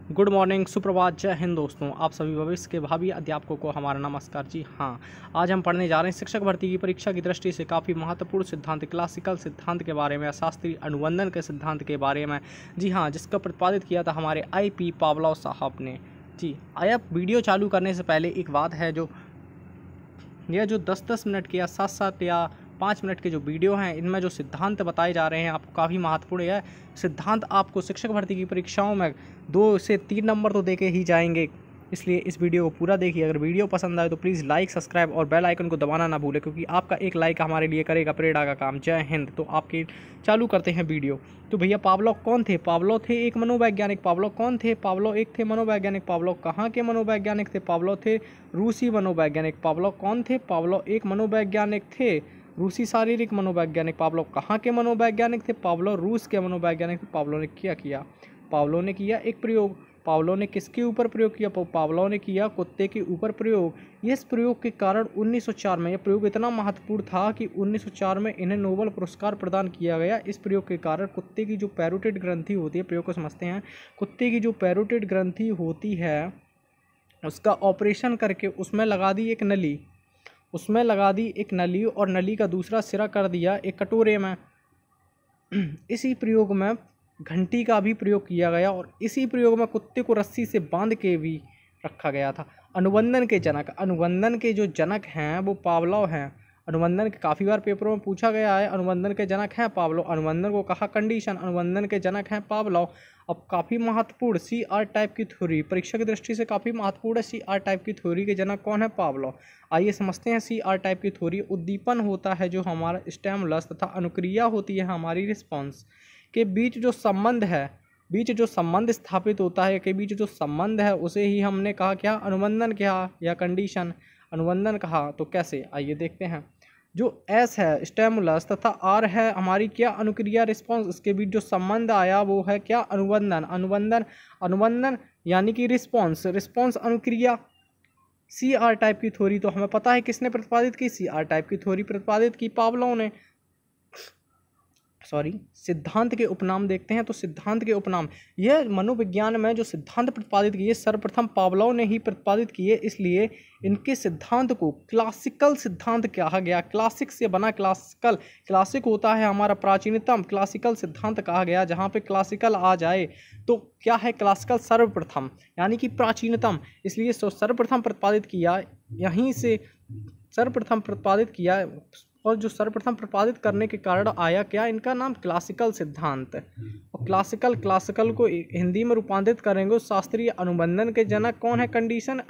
Good morning, सुप्रभात, जय हिंद दोस्तों। आप सभी भविष्य के भावी अध्यापकों को हमारा नमस्कार। जी हाँ, आज हम पढ़ने जा रहे हैं शिक्षक भर्ती की परीक्षा की दृष्टि से काफ़ी महत्वपूर्ण सिद्धांत, क्लासिकल सिद्धांत के बारे में, शास्त्रीय अनुबंधन के सिद्धांत के बारे में। जी हाँ, जिसका प्रतिपादित किया था हमारे IP पावलोव साहब ने। जी आया, वीडियो चालू करने से पहले एक बात है, यह जो 10-10 मिनट के या 7-7 या 5 मिनट के जो वीडियो हैं, इनमें जो सिद्धांत बताए जा रहे हैं आपको काफ़ी महत्वपूर्ण है। सिद्धांत आपको शिक्षक भर्ती की परीक्षाओं में 2 से 3 नंबर तो देके ही जाएंगे, इसलिए इस वीडियो को पूरा देखिए। अगर वीडियो पसंद आए तो प्लीज़ लाइक, सब्सक्राइब और बेल आइकन को दबाना ना भूलें, क्योंकि आपका एक लाइक हमारे लिए करेगा प्रेरणा का काम। जय हिंद। तो आपके चालू करते हैं वीडियो। तो भैया, पावलोव कौन थे? पावलोव थे एक मनोवैज्ञानिक। पावलोव कौन थे? पावलोव एक थे मनोवैज्ञानिक। पावलोव कहाँ के मनोवैज्ञानिक थे? पावलोव थे रूसी मनोवैज्ञानिक। पावलोव कौन थे? पावलोव एक मनोवैज्ञानिक थे, रूसी शारीरिक मनोवैज्ञानिक। पावलोव कहाँ के मनोवैज्ञानिक थे? पावलोव रूस के मनोवैज्ञानिक थे। पावलोव ने क्या किया? पावलोव ने किया एक प्रयोग। पावलोव ने किसके ऊपर प्रयोग किया? पावलोव ने किया कुत्ते के ऊपर प्रयोग। इस प्रयोग के कारण 1904 में, यह प्रयोग इतना महत्वपूर्ण था कि 1904 में इन्हें नोबेल पुरस्कार प्रदान किया गया। इस प्रयोग के कारण कुत्ते की जो पैरोटिड ग्रंथि होती है, प्रयोग को समझते हैं। कुत्ते की जो पैरोटिड ग्रंथि होती है, उसका ऑपरेशन करके उसमें लगा दी एक नली। और नली का दूसरा सिरा कर दिया एक कटोरे में। इसी प्रयोग में घंटी का भी प्रयोग किया गया, और इसी प्रयोग में कुत्ते को रस्सी से बांध के भी रखा गया था। अनुबंधन के जो जनक हैं वो पावलोव हैं। अनुबंधन के काफ़ी बार पेपरों में पूछा गया है। अनुबंधन के जनक हैं पावलोव। अनुबंधन को कहा कंडीशन। अनुबंधन के जनक हैं पावलोव। अब काफ़ी महत्वपूर्ण CR टाइप की थ्योरी, परीक्षा की दृष्टि से काफ़ी महत्वपूर्ण है। CR टाइप की थ्योरी के जनक कौन है? पावलोव। आइए समझते हैं CR टाइप की थ्योरी। उद्दीपन होता है जो हमारा स्टिमुलस, तथा अनुक्रिया होती है हमारी रिस्पॉन्स। के बीच जो संबंध स्थापित होता है, के बीच जो संबंध है, उसे ही हमने कहा क्या? अनुबंधन कहा या कंडीशन। अनुबंधन कहा। तो कैसे, आइए देखते हैं। जो S है स्टिमुलस, तथा R है हमारी क्या? अनुक्रिया रिस्पॉन्स। इसके बीच जो संबंध आया वो है क्या? अनुबंधन यानी कि रिस्पॉन्स अनुक्रिया। CR टाइप की थ्योरी तो हमें पता है किसने प्रतिपादित की? CR टाइप की थ्योरी प्रतिपादित की पावलोव ने। सिद्धांत के उपनाम देखते हैं। तो सिद्धांत के उपनाम, यह मनोविज्ञान में जो सिद्धांत प्रतिपादित किए सर्वप्रथम पावलोव ने ही प्रतिपादित किए, इसलिए इनके सिद्धांत को क्लासिकल सिद्धांत कहा गया। क्लासिक से बना क्लासिक होता है हमारा प्राचीनतम, क्लासिकल सिद्धांत कहा गया। जहाँ पे क्लासिकल आ जाए तो क्या है? क्लासिकल सर्वप्रथम यानी कि प्राचीनतम, इसलिए सर्वप्रथम प्रतिपादित किया, यहीं से सर्वप्रथम प्रतिपादित किया। और जो सर्वप्रथम प्रतिपादित करने के कारण आया क्या? इनका नाम क्लासिकल सिद्धांत। और क्लासिकल को हिंदी में रूपांतरित करेंगे। शास्त्रीय अनुबंधन के जनक कौन है? कंडीशन।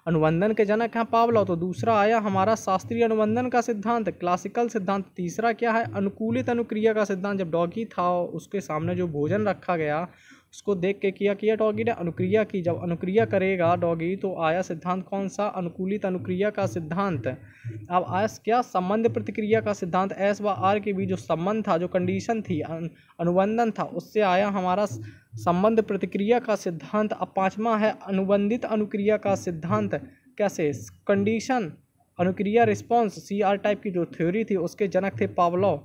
अनुबंधन के जनक हैं पावलोव। तो दूसरा आया हमारा शास्त्रीय अनुबंधन का सिद्धांत, क्लासिकल सिद्धांत। तीसरा क्या है? अनुकूलित अनुक्रिया का सिद्धांत। जब डॉगी था, उसके सामने जो भोजन रखा गया, उसको देख के किया डॉगी ने? अनुक्रिया की। जब अनुक्रिया करेगा डॉगी, तो आया सिद्धांत कौन सा? अनुकूलित अनुक्रिया का सिद्धांत। अब आया क्या? संबंध प्रतिक्रिया का सिद्धांत। S व R के बीच जो संबंध था, जो कंडीशन थी, अनुबंधन था, उससे आया हमारा संबंध प्रतिक्रिया का सिद्धांत। अब पांचवा है अनुबंधित अनुक्रिया का सिद्धांत। कैसे? कंडीशन अनुक्रिया रिस्पॉन्स। CR टाइप की जो थ्योरी थी उसके जनक थे पावलोव।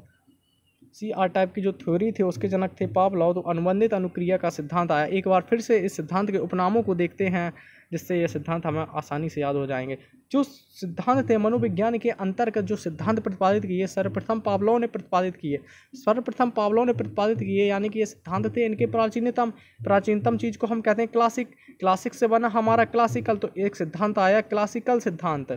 CR टाइप की जो थ्योरी थी उसके जनक थे पावलोव। तो अनुबंधित अनुक्रिया का सिद्धांत आया। एक बार फिर से इस सिद्धांत के उपनामों को देखते हैं, जिससे ये सिद्धांत हमें आसानी से याद हो जाएंगे। जो सिद्धांत थे मनोविज्ञान के अंतर्गत, जो सिद्धांत प्रतिपादित किए, सर्वप्रथम पावलोव ने प्रतिपादित किए। यानी कि ये सिद्धांत थे इनके प्राचीनतम चीज को हम कहते हैं क्लासिक से बना हमारा क्लासिकल। तो एक सिद्धांत आया क्लासिकल सिद्धांत।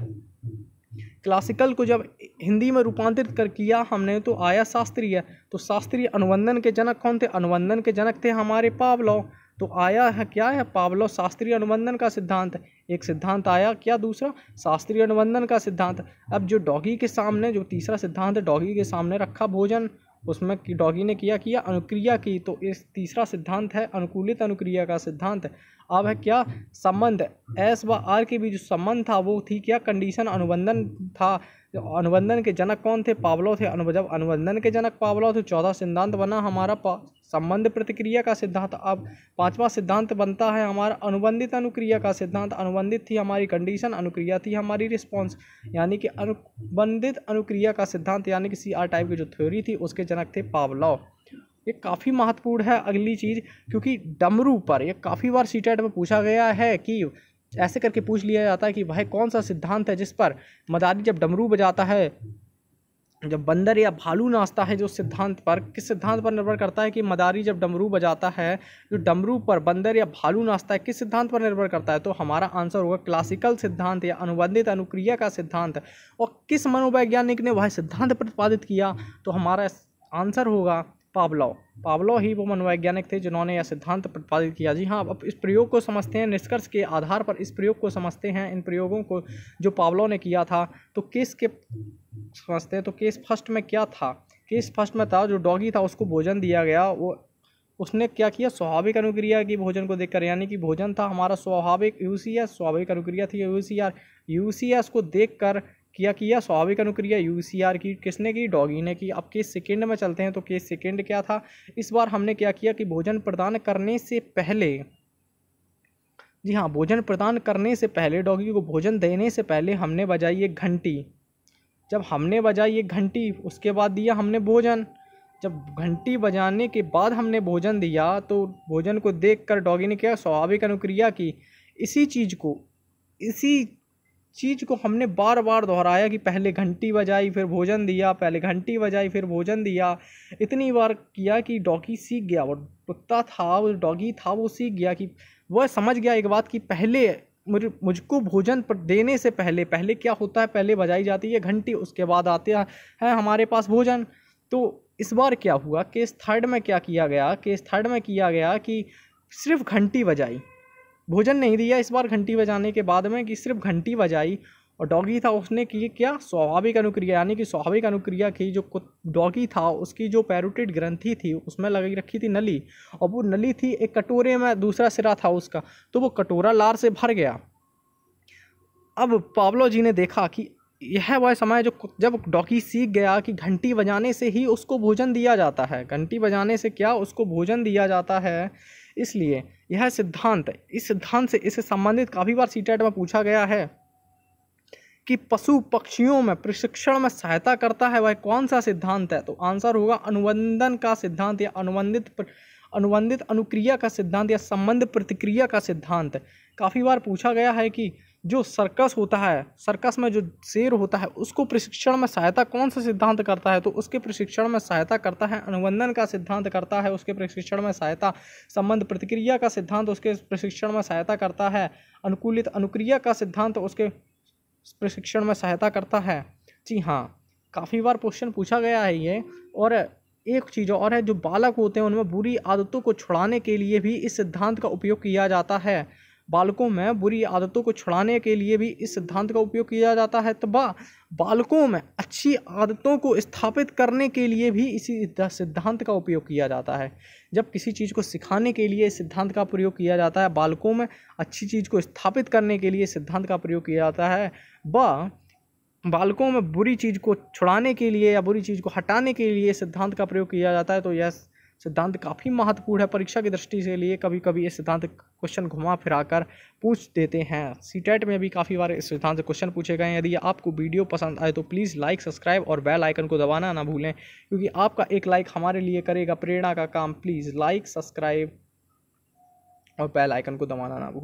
क्लासिकल को जब हिंदी में रूपांतरित कर किया हमने, तो आया शास्त्रीय। तो शास्त्रीय अनुबंधन के जनक कौन थे? अनुबंधन के जनक थे हमारे पावलोव। तो आया है क्या है? पावलोव शास्त्रीय अनुबंधन का सिद्धांत। एक सिद्धांत आया क्या? दूसरा शास्त्रीय अनुबंधन का सिद्धांत। अब जो डॉगी के सामने, जो तीसरा सिद्धांत है, डॉगी के सामने रखा भोजन, उसमें डॉगी ने किया अनुक्रिया की। तो इस तीसरा सिद्धांत है अनुकूलित अनुक्रिया का सिद्धांत। अब है क्या? संबंध। S व R के बीच जो संबंध था वो थी क्या? कंडीशन। अनुबंधन था। अनुबंधन के जनक कौन थे? पावलोव थे। जब अनुबंधन के जनक पावलोव थे, चौथा सिद्धांत बना हमारा संबंध प्रतिक्रिया का सिद्धांत। अब पांचवा सिद्धांत बनता है हमारा अनुबंधित अनुक्रिया का सिद्धांत। अनुबंधित थी हमारी कंडीशन, अनुक्रिया थी हमारी रिस्पॉन्स, यानी कि अनुबंधित अनुक्रिया का सिद्धांत, यानी कि CR टाइप की जो थ्योरी थी उसके जनक थे पावलोव। ये काफ़ी महत्वपूर्ण है अगली चीज़, क्योंकि डमरू पर ये काफ़ी बार सीटेट में पूछा गया है कि ऐसे करके पूछ लिया जाता है कि वह कौन सा सिद्धांत है जिस पर मदारी जब डमरू बजाता है, जब बंदर या भालू नाचता है, जो सिद्धांत पर, किस सिद्धांत पर निर्भर करता है कि मदारी जब डमरू बजाता है, जो डमरू पर बंदर या भालू नाचता है, किस सिद्धांत पर निर्भर करता है? तो हमारा आंसर होगा क्लासिकल सिद्धांत या अनुबंधित अनुक्रिया का सिद्धांत। और किस मनोवैज्ञानिक ने वह सिद्धांत प्रतिपादित किया? तो हमारा आंसर होगा पावलोव। पावलोव ही वो मनोवैज्ञानिक थे जिन्होंने यह सिद्धांत प्रतिपादित किया। जी हाँ, अब इस प्रयोग को समझते हैं, निष्कर्ष के आधार पर इस प्रयोग को समझते हैं, इन प्रयोगों को जो पावलोव ने किया था। तो केस के समझते हैं। तो केस फर्स्ट में क्या था? केस फर्स्ट में था जो डॉगी था उसको भोजन दिया गया, वो उसने क्या किया? स्वाभाविक अनुक्रिया की भोजन को देखकर, यानी कि भोजन था हमारा स्वाभाविक यूसीएस, स्वाभाविक अनुक्रिया थी यूसीआर, यूसीएस को देखकर क्या किया? स्वाभाविक अनुक्रिया यूसीआर की किसने की? डॉगी ने की। अब केस सेकंड में चलते हैं। तो केस सेकंड क्या था? इस बार हमने क्या किया कि भोजन प्रदान करने से पहले, जी हाँ, भोजन प्रदान करने से पहले, डॉगी को भोजन देने से पहले हमने बजाई एक घंटी। जब हमने बजाई एक घंटी, उसके बाद दिया हमने भोजन। जब घंटी बजाने के बाद हमने भोजन दिया तो भोजन को देखकर डॉगी ने क्या? स्वाभाविक अनुक्रिया की। इसी चीज़ को हमने बार बार दोहराया कि पहले घंटी बजाई फिर भोजन दिया, पहले घंटी बजाई फिर भोजन दिया। इतनी बार किया कि डॉगी सीख गया, वो कुत्ता था, वो डॉगी था, वो सीख गया कि वह समझ गया एक बात कि पहले मुझको भोजन देने से पहले क्या होता है? पहले बजाई जाती है घंटी, उसके बाद आते हैं हमारे पास भोजन। तो इस बार क्या हुआ? केस थर्ड में क्या किया गया? केस थर्ड में किया गया कि सिर्फ घंटी बजाई, भोजन नहीं दिया इस बार घंटी बजाने के बाद में, कि सिर्फ घंटी बजाई। और डॉगी था उसने की क्या? स्वाभाविक अनुक्रिया, यानी कि स्वाभाविक अनुक्रिया की। जो डॉगी था उसकी जो पैरोटिड ग्रंथि थी उसमें लगी रखी थी नली, और वो नली थी एक कटोरे में, दूसरा सिरा था उसका, तो वो कटोरा लार से भर गया। अब पावलोव जी ने देखा कि यह वह समय जब डॉगी सीख गया कि घंटी बजाने से ही उसको भोजन दिया जाता है, घंटी बजाने से क्या? उसको भोजन दिया जाता है। इसलिए यह सिद्धांत, इस सिद्धांत से इससे संबंधित काफ़ी बार सीटेट में पूछा गया है कि पशु पक्षियों में प्रशिक्षण में सहायता करता है, वह कौन सा सिद्धांत है? तो आंसर होगा अनुबंधन का सिद्धांत या अनुबंधित अनुक्रिया का सिद्धांत या संबंध प्रतिक्रिया का सिद्धांत। काफ़ी बार पूछा गया है कि जो सर्कस होता है, सर्कस में जो शेर होता है, उसको प्रशिक्षण में सहायता कौन सा सिद्धांत करता है? तो उसके प्रशिक्षण में सहायता करता है अनुबंधन का सिद्धांत करता है, उसके प्रशिक्षण में सहायता संबंध प्रतिक्रिया का सिद्धांत उसके प्रशिक्षण में सहायता करता है, अनुकूलित अनुक्रिया का सिद्धांत उसके प्रशिक्षण में सहायता करता है। जी हाँ, काफ़ी बार क्वेश्चन पूछा गया है ये। और एक चीज़ और है, जो बालक होते हैं उनमें बुरी आदतों को छुड़ाने के लिए भी इस सिद्धांत का उपयोग किया जाता है। बालकों में बुरी आदतों को छुड़ाने के लिए भी इस सिद्धांत का उपयोग किया जाता है। तो बालकों में अच्छी आदतों को स्थापित करने के लिए भी इसी सिद्धांत का उपयोग किया जाता है। जब किसी चीज़ को सिखाने के लिए इस सिद्धांत का प्रयोग किया जाता है, बालकों में अच्छी चीज़ को स्थापित करने के लिए इस सिद्धांत का प्रयोग किया जाता है, बालकों में बुरी चीज़ को छुड़ाने के लिए या बुरी चीज़ को हटाने के लिए सिद्धांत का प्रयोग किया जाता है। तो यह सिद्धांत काफ़ी महत्वपूर्ण है परीक्षा की दृष्टि से लिए। कभी कभी ये सिद्धांत क्वेश्चन घुमा फिरा कर पूछ देते हैं। सीटेट में भी काफ़ी बार इस सिद्धांत से क्वेश्चन पूछे गए हैं। यदि आपको वीडियो पसंद आए तो प्लीज़ लाइक, सब्सक्राइब और बेल आइकन को दबाना ना भूलें, क्योंकि आपका एक लाइक हमारे लिए करेगा प्रेरणा का काम। प्लीज़ लाइक, सब्सक्राइब और बेल आइकन को दबाना ना भूलें।